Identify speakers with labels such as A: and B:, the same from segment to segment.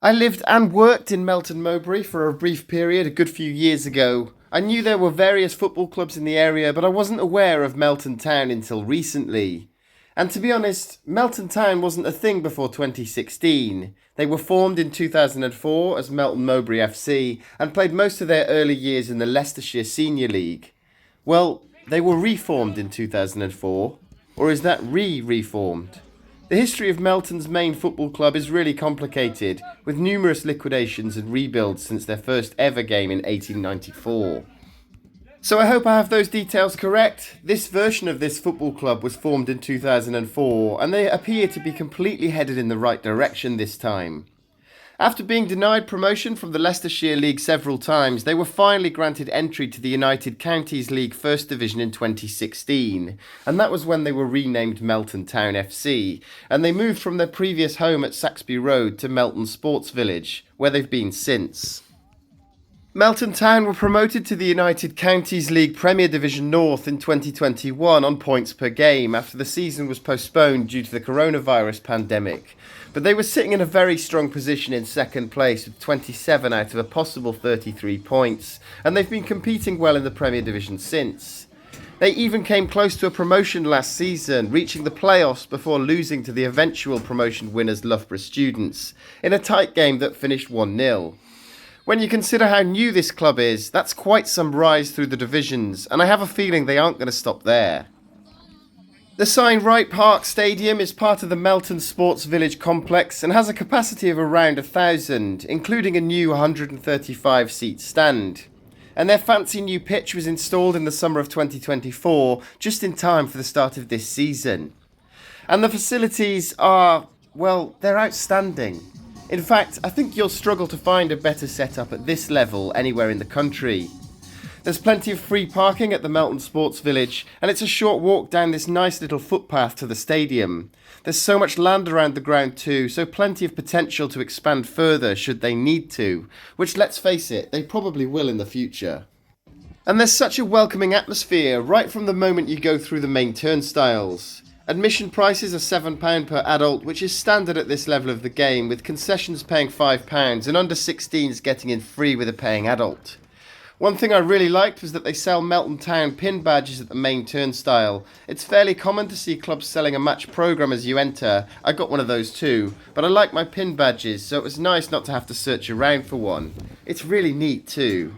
A: I lived and worked in Melton Mowbray for a brief period a good few years ago. I knew there were various football clubs in the area, but I wasn't aware of Melton Town until recently. And to be honest, Melton Town wasn't a thing before 2016. They were formed in 2004 as Melton Mowbray FC and played most of their early years in the Leicestershire Senior League. Well, they were reformed in 2004, or is that reformed? The history of Melton's main football club is really complicated, with numerous liquidations and rebuilds since their first ever game in 1894. So I hope I have those details correct. This version of this football club was formed in 2004, and they appear to be completely headed in the right direction this time. After being denied promotion from the Leicestershire League several times, they were finally granted entry to the United Counties League First Division in 2016, and that was when they were renamed Melton Town FC, and they moved from their previous home at Saxby Road to Melton Sports Village, where they've been since. Melton Town were promoted to the United Counties League Premier Division North in 2021 on points per game after the season was postponed due to the coronavirus pandemic. But they were sitting in a very strong position in second place with 27 out of a possible 33 points, and they've been competing well in the Premier Division since. They even came close to a promotion last season, reaching the playoffs before losing to the eventual promotion winners Loughborough Students, in a tight game that finished 1-0. When you consider how new this club is, that's quite some rise through the divisions, and I have a feeling they aren't going to stop there. The Sign Right Park Stadium is part of the Melton Sports Village complex and has a capacity of around 1,000, including a new 135-seat stand. And their fancy new pitch was installed in the summer of 2024, just in time for the start of this season. And the facilities are, well, they're outstanding. In fact, I think you'll struggle to find a better setup at this level anywhere in the country. There's plenty of free parking at the Melton Sports Village, and it's a short walk down this nice little footpath to the stadium. There's so much land around the ground too, so plenty of potential to expand further should they need to, which, let's face it, they probably will in the future. And there's such a welcoming atmosphere right from the moment you go through the main turnstiles. Admission prices are £7 per adult, which is standard at this level of the game, with concessions paying £5 and under 16s getting in free with a paying adult. One thing I really liked was that they sell Melton Town pin badges at the main turnstile. It's fairly common to see clubs selling a match programme as you enter. I got one of those too, but I like my pin badges, so it was nice not to have to search around for one. It's really neat too.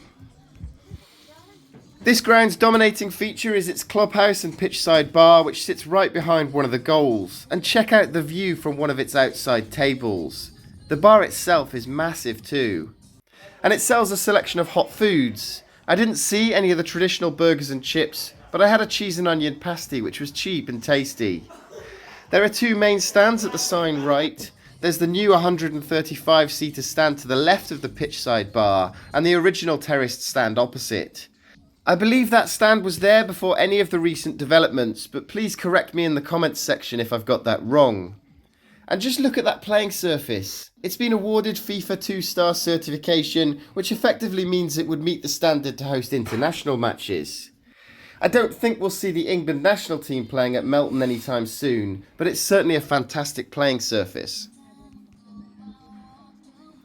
A: This ground's dominating feature is its clubhouse and pitchside bar, which sits right behind one of the goals, and check out the view from one of its outside tables. The bar itself is massive too. And it sells a selection of hot foods. I didn't see any of the traditional burgers and chips, but I had a cheese and onion pasty, which was cheap and tasty. There are two main stands at the sign right. There's the new 135-seater stand to the left of the pitchside bar, and the original terraced stand opposite. I believe that stand was there before any of the recent developments, but please correct me in the comments section if I've got that wrong. And just look at that playing surface. It's been awarded FIFA 2-star certification, which effectively means it would meet the standard to host international matches. I don't think we'll see the England national team playing at Melton anytime soon, but it's certainly a fantastic playing surface.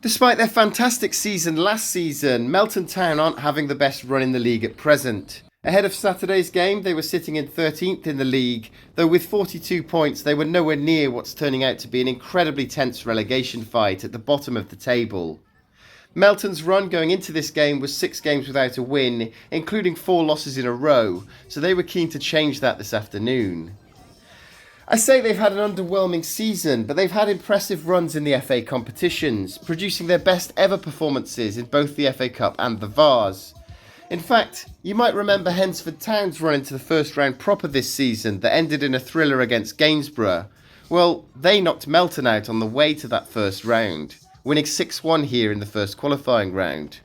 A: Despite their fantastic season last season, Melton Town aren't having the best run in the league at present. Ahead of Saturday's game, they were sitting in 13th in the league, though with 42 points they were nowhere near what's turning out to be an incredibly tense relegation fight at the bottom of the table. Melton's run going into this game was 6 games without a win, including 4 losses in a row, so they were keen to change that this afternoon. I say they've had an underwhelming season, but they've had impressive runs in the FA competitions, producing their best ever performances in both the FA Cup and the Vars. In fact, you might remember Sleaford Town's run into the first round proper this season that ended in a thriller against Gainsborough. Well, they knocked Melton out on the way to that first round, winning 6-1 here in the first qualifying round.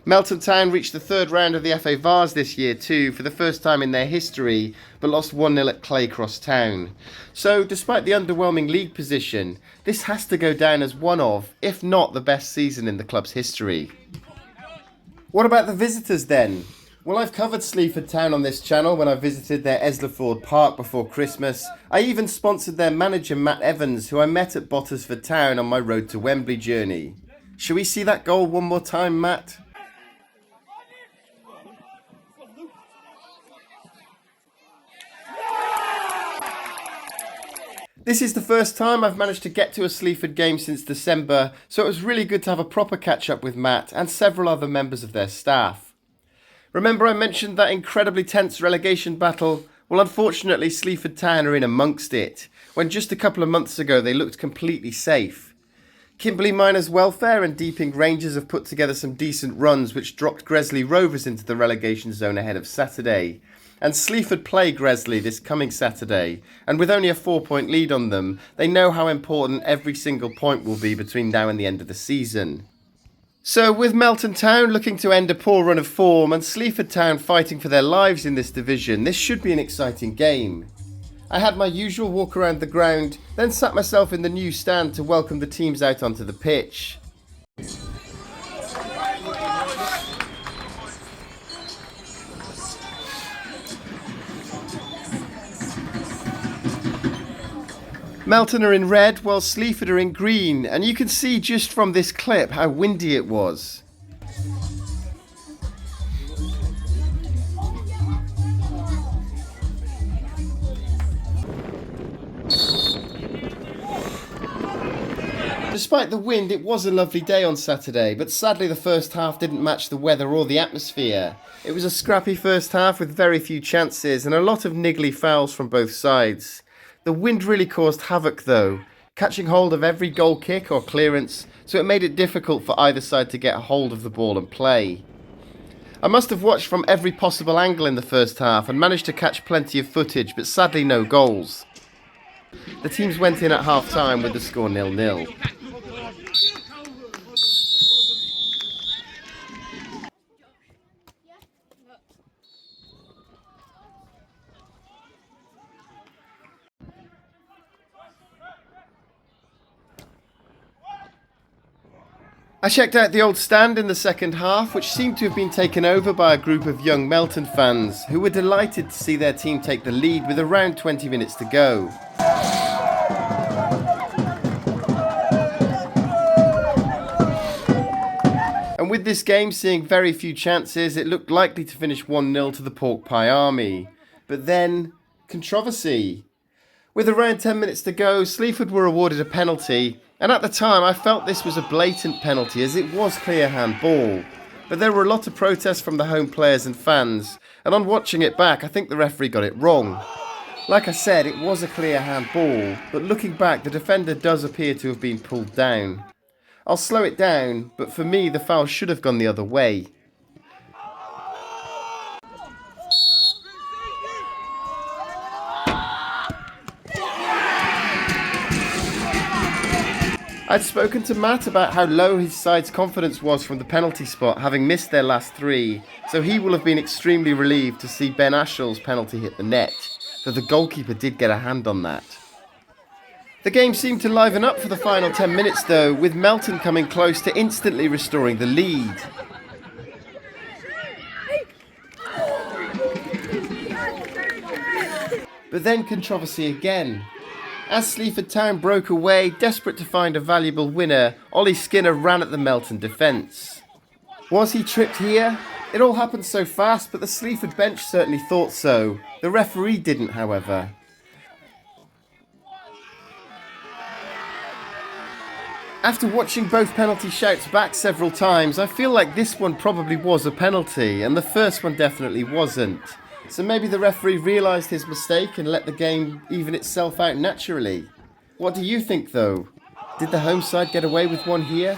A: Melton Town reached the third round of the FA Vars this year too, for the first time in their history, but lost 1-0 at Claycross Town. So, despite the underwhelming league position, this has to go down as one of, if not the best season in the club's history. What about the visitors then? Well, I've covered Sleaford Town on this channel when I visited their Sleaford Park before Christmas. I even sponsored their manager Matt Evans, who I met at Bottersford Town on my road to Wembley journey. Shall we see that goal one more time, Matt? This is the first time I've managed to get to a Sleaford game since December, so it was really good to have a proper catch-up with Matt and several other members of their staff. Remember I mentioned that incredibly tense relegation battle? Well, unfortunately Sleaford Town are in amongst it, when just a couple of months ago they looked completely safe. Kimberley Miners Welfare and Deeping Rangers have put together some decent runs which dropped Gresley Rovers into the relegation zone ahead of Saturday. And Sleaford play Gresley this coming Saturday, and with only a 4-point lead on them, they know how important every single point will be between now and the end of the season. So with Melton Town looking to end a poor run of form and Sleaford Town fighting for their lives in this division, this should be an exciting game. I had my usual walk around the ground, then sat myself in the new stand to welcome the teams out onto the pitch. Melton are in red while Sleaford are in green, and you can see just from this clip how windy it was. Despite the wind, it was a lovely day on Saturday, but sadly the first half didn't match the weather or the atmosphere. It was a scrappy first half with very few chances and a lot of niggly fouls from both sides. The wind really caused havoc though, catching hold of every goal kick or clearance, so it made it difficult for either side to get a hold of the ball and play. I must have watched from every possible angle in the first half and managed to catch plenty of footage, but sadly no goals. The teams went in at half time with the score 0-0. I checked out the old stand in the second half, which seemed to have been taken over by a group of young Melton fans who were delighted to see their team take the lead with around 20 minutes to go. And with this game seeing very few chances, it looked likely to finish 1-0 to the Pork Pie Army. But then, controversy. With around 10 minutes to go, Sleaford were awarded a penalty, and at the time I felt this was a blatant penalty as it was clear handball. But there were a lot of protests from the home players and fans, and on watching it back I think the referee got it wrong. Like I said, it was a clear handball, but looking back the defender does appear to have been pulled down. I'll slow it down, but for me the foul should have gone the other way. I'd spoken to Matt about how low his side's confidence was from the penalty spot, having missed their last three, so he will have been extremely relieved to see Ben Ashall's penalty hit the net, though the goalkeeper did get a hand on that. The game seemed to liven up for the final 10 minutes though, with Melton coming close to instantly restoring the lead. But then controversy again. As Sleaford Town broke away, desperate to find a valuable winner, Ollie Skinner ran at the Melton defence. Was he tripped here? It all happened so fast, but the Sleaford bench certainly thought so. The referee didn't, however. After watching both penalty shouts back several times, I feel like this one probably was a penalty, and the first one definitely wasn't. So maybe the referee realised his mistake and let the game even itself out naturally. What do you think though? Did the home side get away with one here?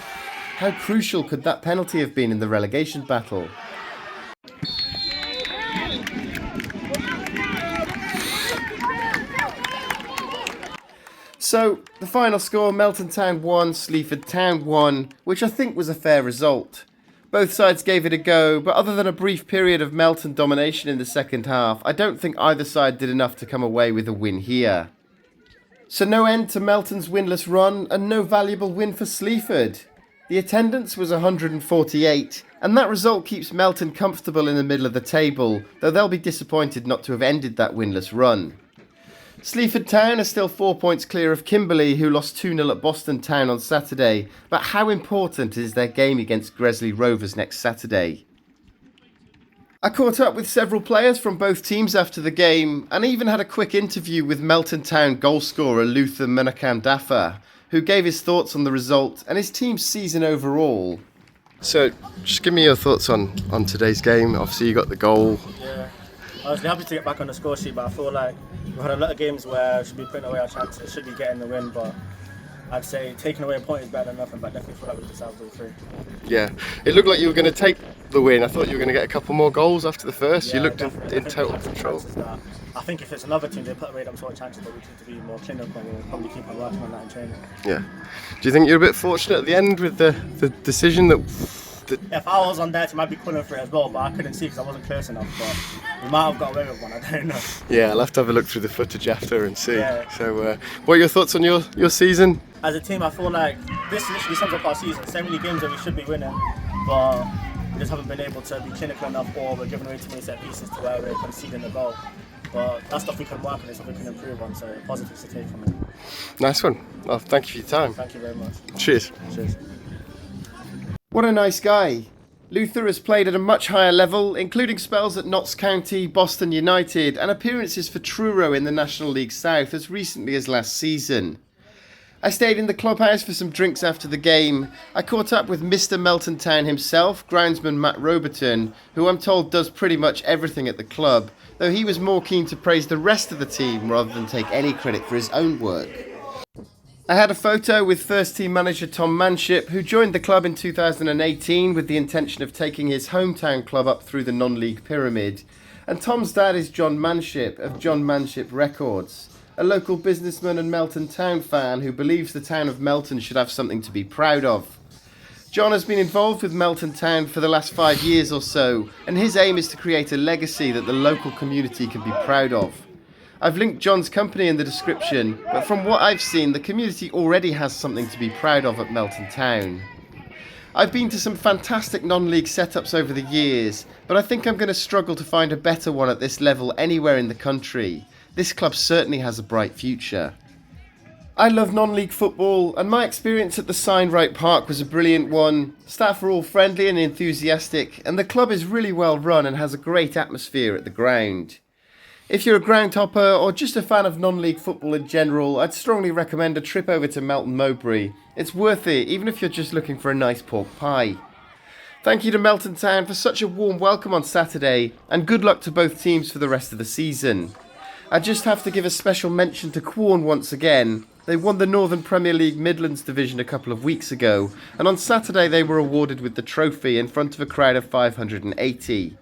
A: How crucial could that penalty have been in the relegation battle? So, the final score, Melton Town 1, Sleaford Town 1, which I think was a fair result. Both sides gave it a go, but other than a brief period of Melton domination in the second half, I don't think either side did enough to come away with a win here. So no end to Melton's winless run, and no valuable win for Sleaford. The attendance was 148, and that result keeps Melton comfortable in the middle of the table, though they'll be disappointed not to have ended that winless run. Sleaford Town are still 4 points clear of Kimberley, who lost 2-0 at Boston Town on Saturday, but how important is their game against Gresley Rovers next Saturday? I caught up with several players from both teams after the game, and even had a quick interview with Melton Town goalscorer Luther Munakam Daffa, who gave his thoughts on the result and his team's season overall. So, just give me your thoughts on today's game. Obviously, you got the goal.
B: Yeah, I was happy to get back on the score sheet, but I feel like we've had a lot of games where we should be putting away our chances, should be getting the win, but I'd say taking away a point is better than nothing, but I definitely feel like we deserve all three.
A: Yeah, it looked like you were going to take the win. I thought you were going to get a couple more goals after the first.
B: Yeah,
A: you looked in total control.
B: I think if it's another team, they put away them sort of chances, but we need to be more clinical and we'll probably keep on working on that in training.
A: Yeah. Do you think you're a bit fortunate at the end with the decision that...
B: If I was on their team, I'd be calling for it as well, but I couldn't see because I wasn't close enough. But we might have got away with one, I don't know.
A: Yeah, I'll have to have a look through the footage after and see.
B: Yeah.
A: So, what are your thoughts on your season?
B: As a team, I feel like this literally sums up our season. So many games that we should be winning, but we just haven't been able to be clinical enough, or we're giving away too many set pieces to where we're conceding the goal. But that's stuff we can work on, it's stuff we can improve on, so positives to take from it.
A: Nice one. Well, thank you for your time.
B: Thank you very much.
A: Cheers.
B: Cheers.
A: What a nice guy. Luther has played at a much higher level, including spells at Notts County, Boston United, and appearances for Truro in the National League South as recently as last season. I stayed in the clubhouse for some drinks after the game. I caught up with Mr. Melton Town himself, groundsman Matt Roberton, who I'm told does pretty much everything at the club, though he was more keen to praise the rest of the team rather than take any credit for his own work. I had a photo with first team manager Tom Manship, who joined the club in 2018 with the intention of taking his hometown club up through the non-league pyramid. And Tom's dad is John Manship of John Manship Records, a local businessman and Melton Town fan who believes the town of Melton should have something to be proud of. John has been involved with Melton Town for the last 5 years or so, and his aim is to create a legacy that the local community can be proud of. I've linked John's company in the description, but from what I've seen, the community already has something to be proud of at Melton Town. I've been to some fantastic non-league setups over the years, but I think I'm going to struggle to find a better one at this level anywhere in the country. This club certainly has a bright future. I love non-league football, and my experience at the Signwright Park was a brilliant one. Staff are all friendly and enthusiastic, and the club is really well run and has a great atmosphere at the ground. If you're a groundhopper or just a fan of non-league football in general, I'd strongly recommend a trip over to Melton Mowbray. It's worth it, even if you're just looking for a nice pork pie. Thank you to Melton Town for such a warm welcome on Saturday, and good luck to both teams for the rest of the season. I just have to give a special mention to Quorn once again. They won the Northern Premier League Midlands Division a couple of weeks ago, and on Saturday they were awarded with the trophy in front of a crowd of 580.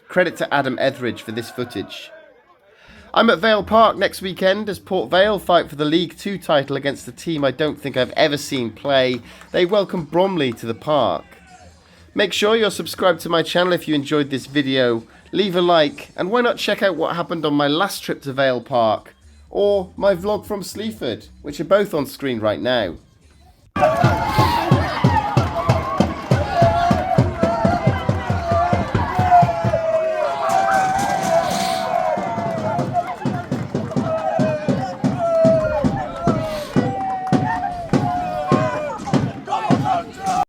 A: Credit to Adam Etheridge for this footage. I'm at Vale Park next weekend as Port Vale fight for the League 2 title against a team I don't think I've ever seen play. They welcome Bromley to the park. Make sure you're subscribed to my channel if you enjoyed this video, leave a like, and why not check out what happened on my last trip to Vale Park, or my vlog from Sleaford, which are both on screen right now.